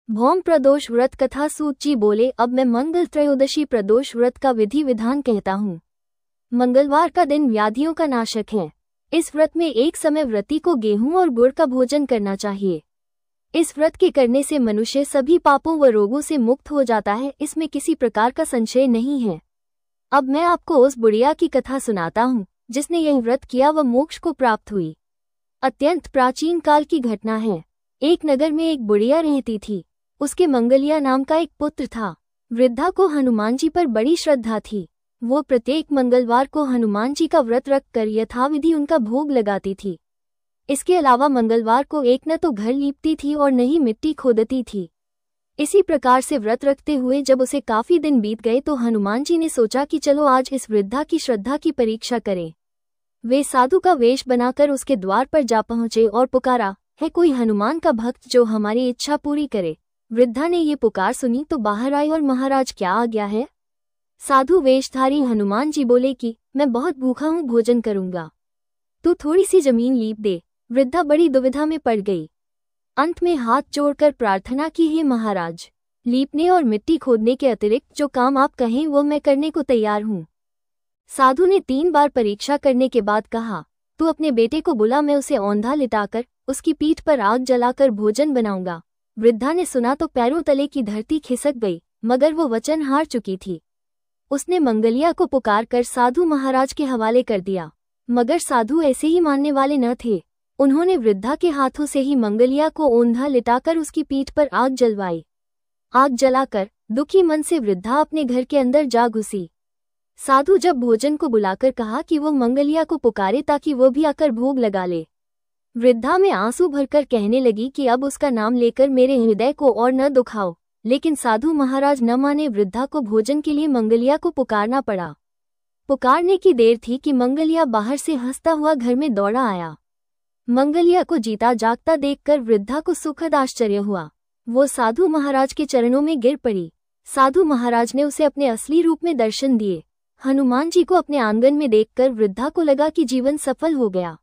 भौम प्रदोष व्रत कथा सूत जी बोले, अब मैं मंगल त्रयोदशी प्रदोष व्रत का विधि विधान कहता हूँ। मंगलवार का दिन व्याधियों का नाशक है। इस व्रत में एक समय व्रती को गेहूं और गुड़ का भोजन करना चाहिए। इस व्रत के करने से मनुष्य सभी पापों व रोगों से मुक्त हो जाता है, इसमें किसी प्रकार का संशय नहीं है। अब मैं आपको उस बुढ़िया की कथा सुनाता हूँ जिसने यह व्रत किया व मोक्ष को प्राप्त हुई। अत्यंत प्राचीन काल की घटना है। एक नगर में एक बुढ़िया रहती थी। उसके मंगलिया नाम का एक पुत्र था। वृद्धा को हनुमान जी पर बड़ी श्रद्धा थी। वो प्रत्येक मंगलवार को हनुमान जी का व्रत रख कर यथाविधि उनका भोग लगाती थी। इसके अलावा मंगलवार को एक न तो घर लीपती थी और न ही मिट्टी खोदती थी। इसी प्रकार से व्रत रखते हुए जब उसे काफी दिन बीत गए तो हनुमान जी ने सोचा कि चलो आज इस वृद्धा की श्रद्धा की परीक्षा करें। वे साधु का वेश बनाकर उसके द्वार पर जा पहुंचे और पुकारा, है कोई हनुमान का भक्त जो हमारी इच्छा पूरी करे। वृद्धा ने ये पुकार सुनी तो बाहर आई और महाराज क्या आ गया है। साधु वेशधारी हनुमान जी बोले कि मैं बहुत भूखा हूँ, भोजन करूंगा, तू थोड़ी सी जमीन लीप दे। वृद्धा बड़ी दुविधा में पड़ गई। अंत में हाथ जोड़कर प्रार्थना की, हे महाराज, लीपने और मिट्टी खोदने के अतिरिक्त जो काम आप कहें वो मैं करने को तैयार हूँ। साधु ने 3 बार परीक्षा करने के बाद कहा, तू अपने बेटे को बुला, मैं उसे औंधा लिटाकर उसकी पीठ पर आग जलाकर भोजन बनाऊंगा। वृद्धा ने सुना तो पैरों तले की धरती खिसक गई, मगर वो वचन हार चुकी थी। उसने मंगलिया को पुकार कर साधु महाराज के हवाले कर दिया, मगर साधु ऐसे ही मानने वाले न थे। उन्होंने वृद्धा के हाथों से ही मंगलिया को औंधा लिटाकर उसकी पीठ पर आग जलवाई। आग जलाकर दुखी मन से वृद्धा अपने घर के अंदर जा घुसी। साधु जब भोजन को बुलाकर कहा कि वो मंगलिया को पुकारे ताकि वो भी आकर भोग लगा ले। वृद्धा में आंसू भरकर कहने लगी कि अब उसका नाम लेकर मेरे हृदय को और न दुखाओ, लेकिन साधु महाराज न माने। वृद्धा को भोजन के लिए मंगलिया को पुकारना पड़ा। पुकारने की देर थी कि मंगलिया बाहर से हंसता हुआ घर में दौड़ा आया। मंगलिया को जीता जागता देखकर वृद्धा को सुखद आश्चर्य हुआ। वो साधु महाराज के चरणों में गिर पड़ी। साधु महाराज ने उसे अपने असली रूप में दर्शन दिए। हनुमान जी को अपने आंगन में देखकर वृद्धा को लगा कि जीवन सफल हो गया।